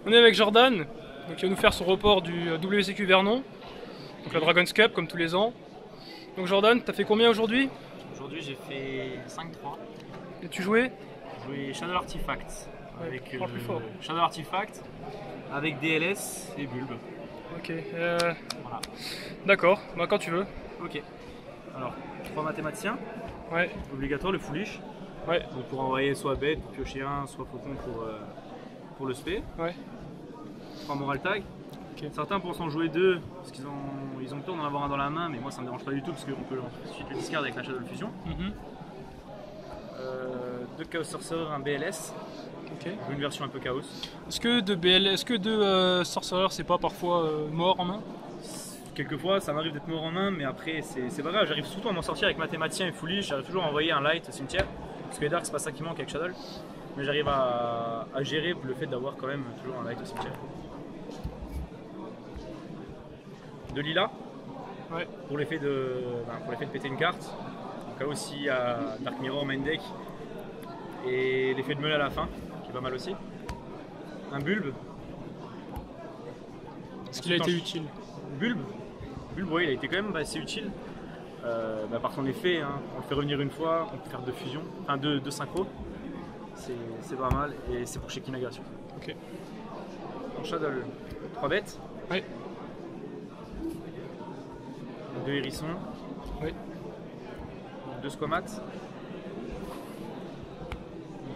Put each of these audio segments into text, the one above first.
On est avec Jordan, donc il va nous faire son report du WCQ Vernon, donc la Dragon's Cup comme tous les ans. Donc Jordan, t'as fait combien aujourd'hui? Aujourd'hui j'ai fait 5-3. Et tu jouais? J'ai joué Shadow Artifact avec parle plus fort. Shadow Artifact avec DLS et Bulb. Ok, Voilà. d'accord, bah quand tu veux. Ok. Alors, 3 mathématiciens, Ouais, obligatoire le foolish. ouais, Donc pour envoyer soit bête, piocher un, soit faucon pour le spé. ouais. 3 moral tag. Ok. Certains pensent en jouer 2 parce qu'ils ont peur d'en avoir un dans la main, mais moi ça me dérange pas du tout parce qu'on peut ensuite le discard avec la Shadow Fusion. Mhm. 2 Chaos Sorcerer, un BLS, Ok. une version un peu chaos. Est-ce que de Sorcerer c'est pas parfois mort en main? Quelquefois ça m'arrive d'être mort en main, mais après c'est pas grave, j'arrive surtout à m'en sortir avec mathématicien et foolish, j'arrive toujours à envoyer un light cimetière, parce que les darks c'est pas ça qui manque avec Shadow, mais j'arrive à gérer le fait d'avoir quand même toujours un light au cimetière. De lilas, Ouais, pour l'effet de péter une carte, en cas aussi il y a Dark Mirror main deck, et l'effet de meule à la fin, qui est pas mal aussi. Un bulbe. est-ce qu'il a été utile? Bulbe, ouais, il a été quand même assez utile par son effet. Hein. On le fait revenir une fois, on peut faire 2 fusions, enfin 2 synchro. C'est pas mal et c'est pour chez Kinaga. Ok. En Shadow, 3 bêtes, Ouais, 2 hérissons, ouais. 2 squamats,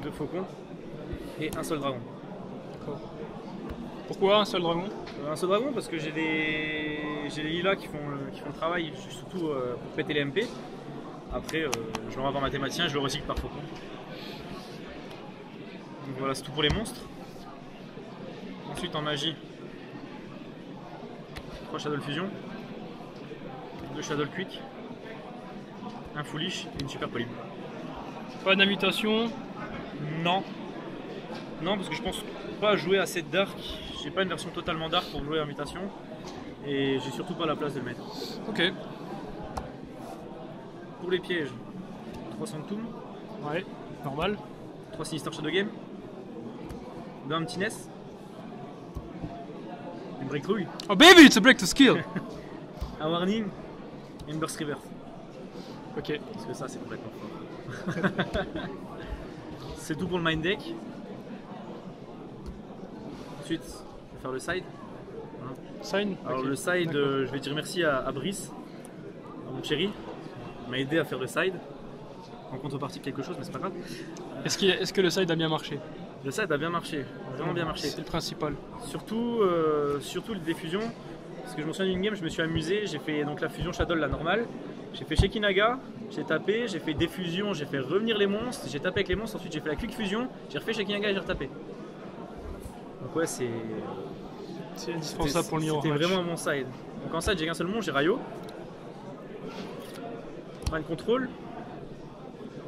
2 faucons et un seul dragon. D'accord. Pourquoi un seul dragon? Un seul dragon parce que j'ai des lilas qui font le travail, surtout pour péter les MP. Après, je l'envoie par mathématicien, je le recycle par faucon. Donc voilà, c'est tout pour les monstres. Ensuite en magie, 3 Shadow Fusion, 2 Shadow Quick, un Foolish et une Super Polybe. Pas d'invitation? Non. Non, parce que je pense pas jouer assez de Dark. J'ai pas une version totalement Dark pour jouer Invitation. Et j'ai surtout pas la place de le mettre. Ok. Pour les pièges, 3 Sanctum, Ouais, normal. 3 Sinister Shadow Game, 2 Emptiness, une Breakthrough, Oh baby, it's a break to skill! un Warning et une Burst Reverse. Ok. Parce que ça c'est complètement fort. C'est tout pour le Mind Deck. Ensuite, je vais faire le side. Sign? Alors Ok. le side, D'accord. je vais dire merci à Brice, à mon chéri. Il m'a aidé à faire le side. En contrepartie de quelque chose, mais c'est pas grave. Est-ce que le side a bien marché? Le side a bien marché, vraiment bien marché. C'est le principal. Surtout les défusions. Parce que je me souviens d'une game, je me suis amusé. J'ai fait donc la fusion Shadow, la normale. J'ai fait Shekinaga, j'ai tapé, j'ai fait défusion, j'ai fait revenir les monstres, j'ai tapé avec les monstres, ensuite j'ai fait la quick fusion, j'ai refait Shekinaga et j'ai retapé. Donc ouais, c'est Indispensable pour le mirror C'était match. vraiment mon side. Donc en side, j'ai qu'un seul monstre, j'ai Rayo. Mind control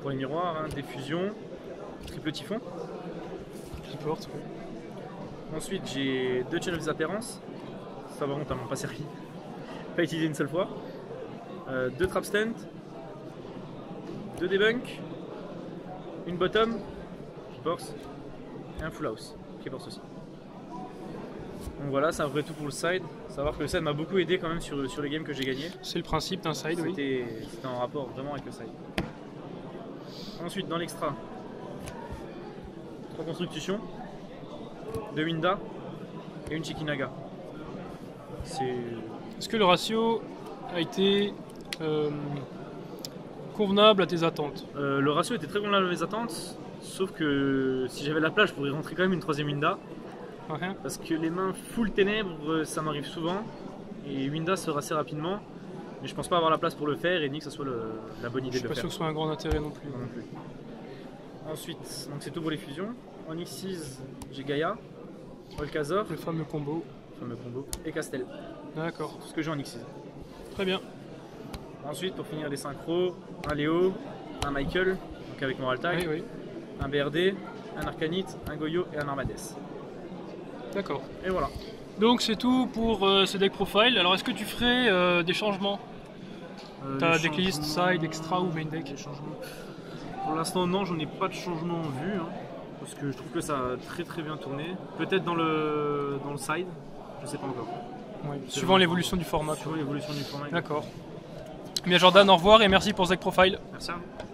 pour les miroirs, hein, défusion, triple typhon. J'importe. Ensuite, j'ai 2 Chain of Disappearance. Ça va, honte, pas servi. Pas utilisé une seule fois. 2 Trap Stunt, 2 Debunk, une Bottom, qui force, et un Full House, qui force aussi. Donc voilà, c'est un vrai tout pour le side. Savoir que le side m'a beaucoup aidé quand même sur les games que j'ai gagné. C'est le principe d'un side, oui. C'était en rapport vraiment avec le side. Ensuite, dans l'extra, 3 constructions, 2 Winda et une Shekinaga. Est-ce que le ratio a été convenable à tes attentes? Le ratio était très convenable à mes attentes, sauf que si j'avais la place, je pourrais rentrer quand même une 3ème Winda. Ouais. Parce que les mains full ténèbres, ça m'arrive souvent. Et Winda sort assez rapidement. Mais je pense pas avoir la place pour le faire et ni que ce soit la bonne Je idée suis de pas le sûr faire. que ce soit un grand intérêt non plus. Non plus. Ensuite, donc c'est tout pour les fusions. En X6, j'ai Gaïa, Olkazor, Le fameux combo. fameux combo, et Castel. D'accord. Tout ce que j'ai en X6. Très bien. Ensuite, pour finir les synchros, un Léo, un Michael, donc avec Moral Tag, Oui, oui. un BRD, un Arcanite, un Goyo et un Armades. D'accord. Et voilà. Donc c'est tout pour ce deck profile. Alors est-ce que tu ferais des changements? T'as Les decklist, changements- side, extra ou main deck? les changements. Pour l'instant, non, j'en ai pas de changement en vue. Hein. parce que je trouve que ça a très bien tourné. Peut-être dans le side, je sais pas encore. Oui, suivant l'évolution du format. Suivant l'évolution du format. D'accord. Bien Jordan, au revoir et merci pour Zec Profile. Merci à vous.